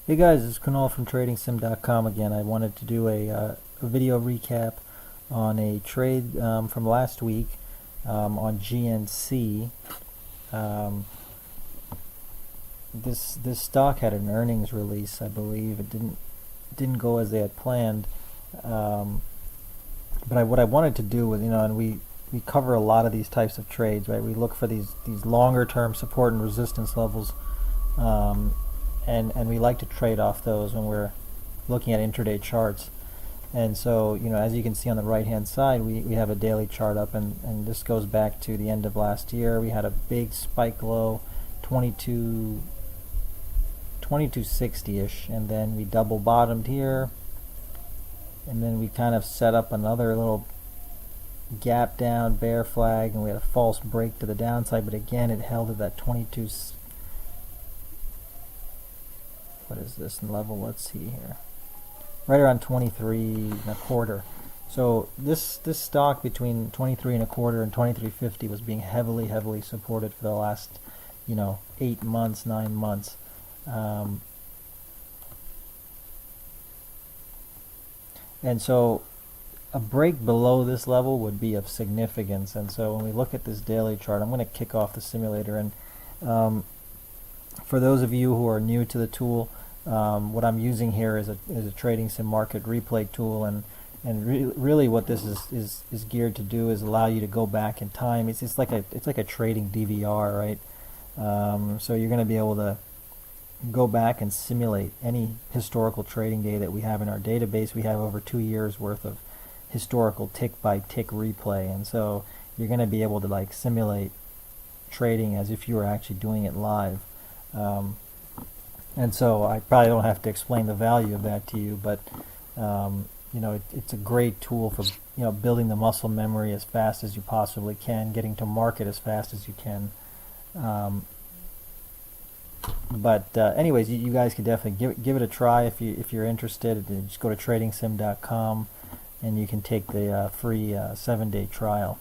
Hey guys, it's Kunal from TradingSim.com again. I wanted to do a video recap on a trade from last week on GNC. This stock had an earnings release, I believe. It didn't go as they had planned. But what I wanted to do was, and we cover a lot of these types of trades, right? We look for these longer term support and resistance levels. And we like to trade off those when we're looking at intraday charts. And so, as you can see on the right hand side, we have a daily chart up, and this goes back to the end of last year. We had a big spike low, 2260-ish, and then we double bottomed here, and then we kind of set up another little gap down, bear flag, and we had a false break to the downside, but again it held at that 22. What is this level? Let's see here. Right around 23.25. So this stock between 23.25 and 23.50 was being heavily supported for the last 8 months, 9 months. And so a break below this level would be of significance. And so when we look at this daily chart, I'm going to kick off the simulator, and for those of you who are new to the tool, what I'm using here is a TradingSim market replay tool, and really what this is geared to do is allow you to go back in time. It's like a trading DVR, right? So you're going to be able to go back and simulate any historical trading day that we have in our database. We have over 2 years worth of historical tick by tick replay, and so you're going to be able to simulate trading as if you were actually doing it live. And so I probably don't have to explain the value of that to you, but it's a great tool for building the muscle memory as fast as you possibly can, getting to market as fast as you can. Anyways, you guys can definitely give it a try if you're interested. Just go to TradingSim.com and you can take the free 7-day trial.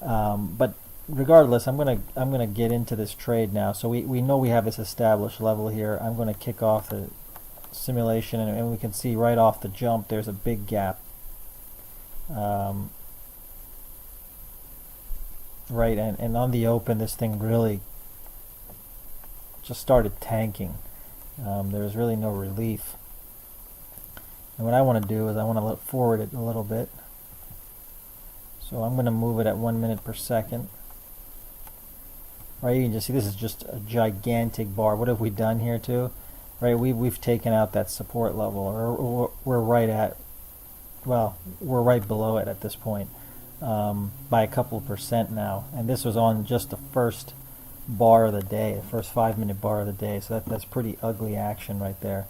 But regardless, I'm gonna get into this trade now. So we know we have this established level here. I'm going to kick off the simulation, and we can see right off the jump there's a big gap. Right, and on the open, this thing really just started tanking. There's really no relief. And what I want to do is I want to look forward it a little bit. So I'm going to move it at 1 minute per second. Right, you can just see this is just a gigantic bar. What have we done here too? Right, we've taken out that support level, or we're right at, well, we're right below it at this point by a couple of percent now. And this was on just the first bar of the day, the first 5-minute bar of the day. So that's pretty ugly action right there.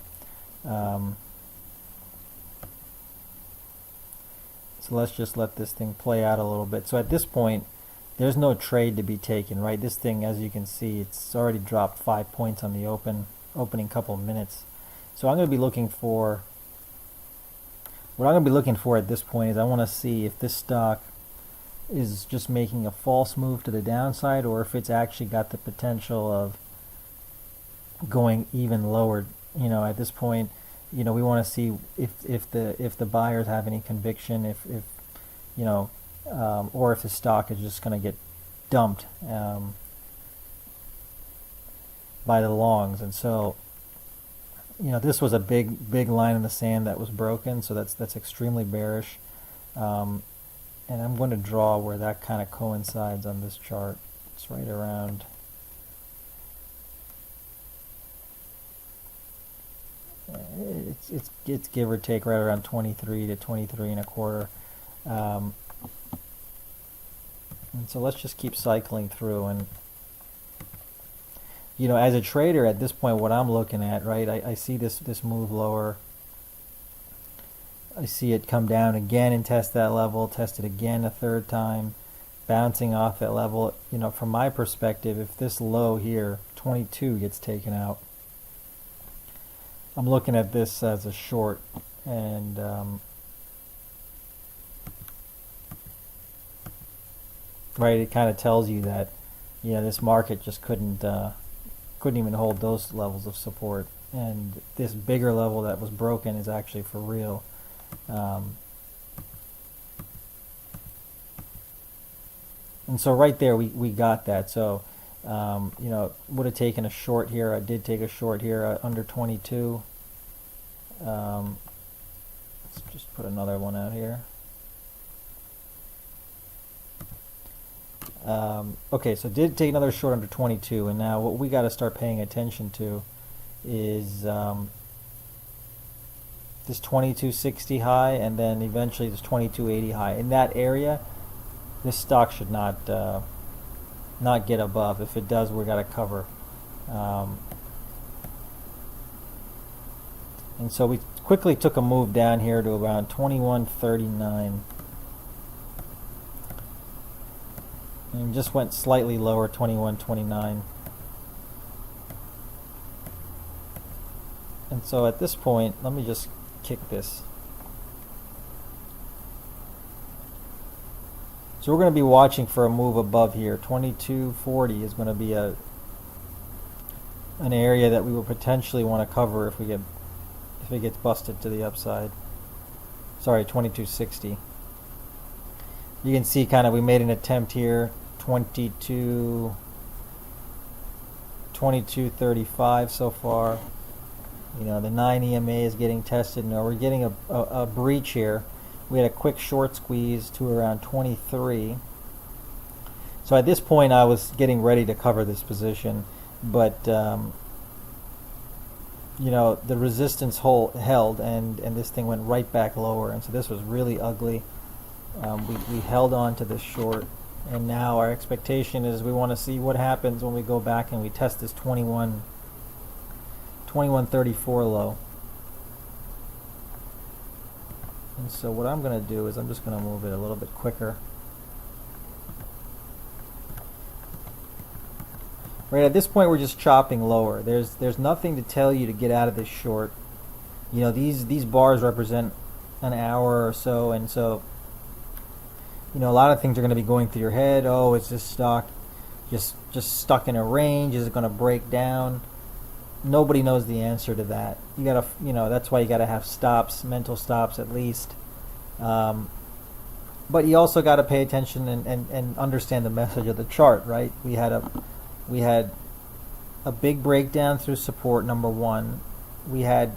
So let's just let this thing play out a little bit. So at this point, there's no trade to be taken, right? This thing, as you can see, it's already dropped 5 points on the opening couple of minutes. So I'm going to be looking for, what I'm going to be looking for at this point is I want to see if this stock is just making a false move to the downside, or if it's actually got the potential of going even lower. At this point, we want to see if the buyers have any conviction, if or if the stock is just going to get dumped by the longs. And so, this was a big line in the sand that was broken, so that's extremely bearish. And I'm going to draw where that kind of coincides on this chart. It's right around, it's give or take right around 23 to 23.25. And so let's just keep cycling through, and as a trader at this point, what I'm looking at, right, I see this move lower. I see it come down again and test that level, test it again a third time, bouncing off that level. From my perspective, if this low here, 22, gets taken out, I'm looking at this as a short, and right, it kind of tells you that this market just couldn't even hold those levels of support. and this bigger level that was broken is actually for real. And so right there we got that. So you know, would have taken a short here. I did take a short here under 22. Let's just put another one out here. Okay, so did take another short under 22, and now what we got to start paying attention to is this 2260 high, and then eventually this 2280 high. In that area, this stock should not get above. If it does, we got to cover. And so we quickly took a move down here to around 2139. And just went slightly lower, 2129. And so at this point, let me just kick this. So we're going to be watching for a move above here. 2240 is going to be an area that we will potentially want to cover if it gets busted to the upside. Sorry, 2260. You can see kind of we made an attempt here, 2235 so far. You know, the 9 EMA is getting tested. Now we're getting a breach here. We had a quick short squeeze to around 23. So at this point I was getting ready to cover this position, but you know, the resistance held, and this thing went right back lower, and so this was really ugly. We held on to this short, and now our expectation is we want to see what happens when we go back and we test this 2134 low. And so what I'm going to do is I'm just going to move it a little bit quicker. Right at this point we're just chopping lower. There's nothing to tell you to get out of this short. You know, these bars represent an hour or so, and so you know, a lot of things are going to be going through your head. Oh, is this stock just stuck in a range? Is it going to break down? Nobody knows the answer to that. You gotta, you know, that's why you gotta have stops, mental stops at least. But you also gotta pay attention and understand the message of the chart, right? We had a big breakdown through support, number one. We had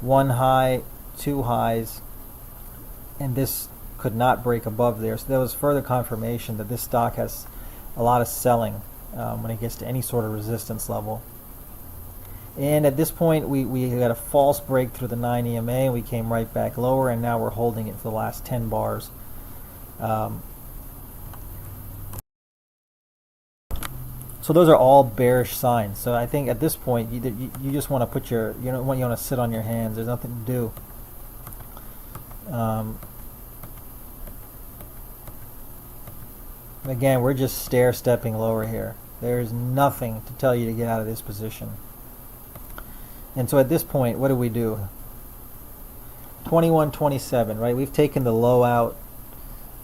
one high, two highs, and this could not break above there. So there was further confirmation that this stock has a lot of selling when it gets to any sort of resistance level. And at this point we got a false break through the 9 EMA, we came right back lower, and now we're holding it for the last 10 bars. So those are all bearish signs. So I think at this point you just want to put you want to sit on your hands. There's nothing to do. Again, we're just stair-stepping lower here. There's nothing to tell you to get out of this position. And so at this point, what do we do? 2127, right? We've taken the low out.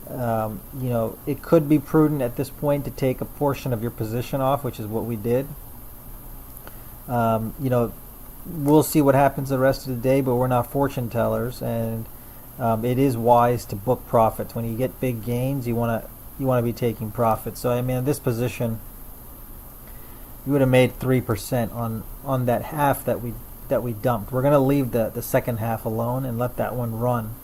You know, it could be prudent at this point to take a portion of your position off, which is what we did. You know, we'll see what happens the rest of the day, but we're not fortune tellers, and it is wise to book profits. When you get big gains, you want to be taking profits. So I mean, in this position, you would have made 3% on that half that we dumped. We're going to leave the second half alone and let that one run,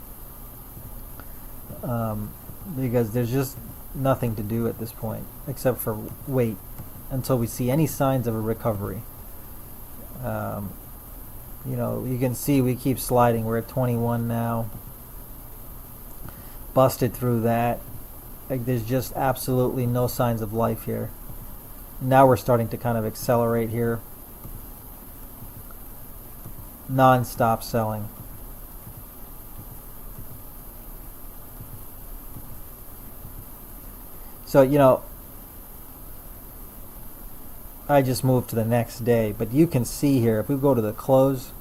because there's just nothing to do at this point except for wait until we see any signs of a recovery. You know, you can see we keep sliding. We're at 21 now. Busted through that. Like, there's just absolutely no signs of life here. Now we're starting to kind of accelerate here. Non-stop selling. So, you know, I just moved to the next day, but you can see here, if we go to the close,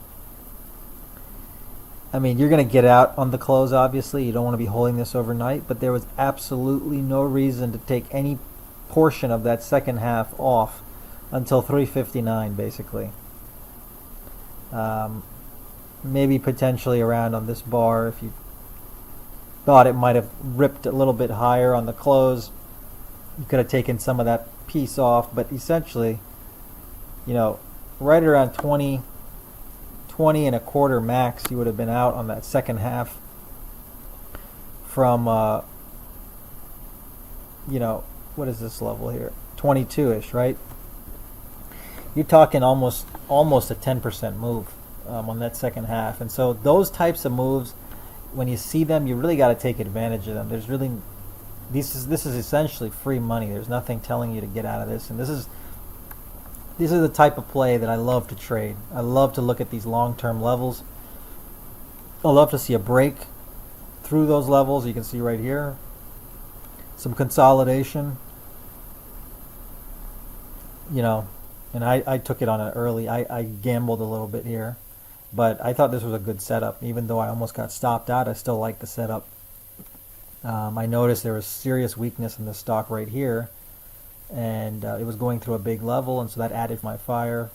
I mean, you're going to get out on the close, obviously. You don't want to be holding this overnight, but there was absolutely no reason to take any portion of that second half off until 359, basically. Maybe potentially around on this bar if you thought it might have ripped a little bit higher on the close. You could have taken some of that piece off, but essentially, right around 20 and a quarter max, you would have been out on that second half from, what is this level here? 22-ish, right? You're talking almost a 10% move on that second half. And so those types of moves, when you see them, you really got to take advantage of them. There's really, this is essentially free money. There's nothing telling you to get out of this. And this is the type of play that I love to trade. I love to look at these long-term levels. I love to see a break through those levels. You can see right here, some consolidation. And I took it on an early. I gambled a little bit here. But I thought this was a good setup. Even though I almost got stopped out, I still like the setup. I noticed there was serious weakness in the stock right here. And it was going through a big level, and so that added my fire.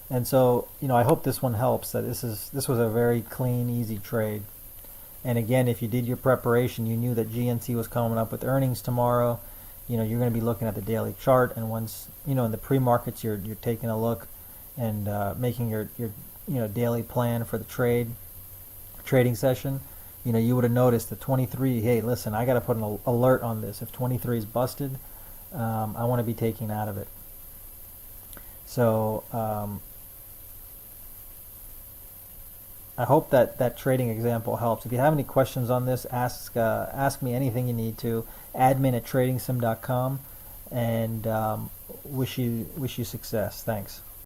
And so, I hope this one helps. That this was a very clean, easy trade. And again, if you did your preparation, you knew that GNC was coming up with earnings tomorrow. You're going to be looking at the daily chart, and once in the pre-markets, you're taking a look and making your daily plan for the trading session. You would have noticed that 23. Hey, listen, I got to put an alert on this. If 23 is busted, I want to be taking out of it. So I hope that trading example helps. If you have any questions on this, ask me anything you need to. Admin@tradingsim.com, and wish you success. Thanks.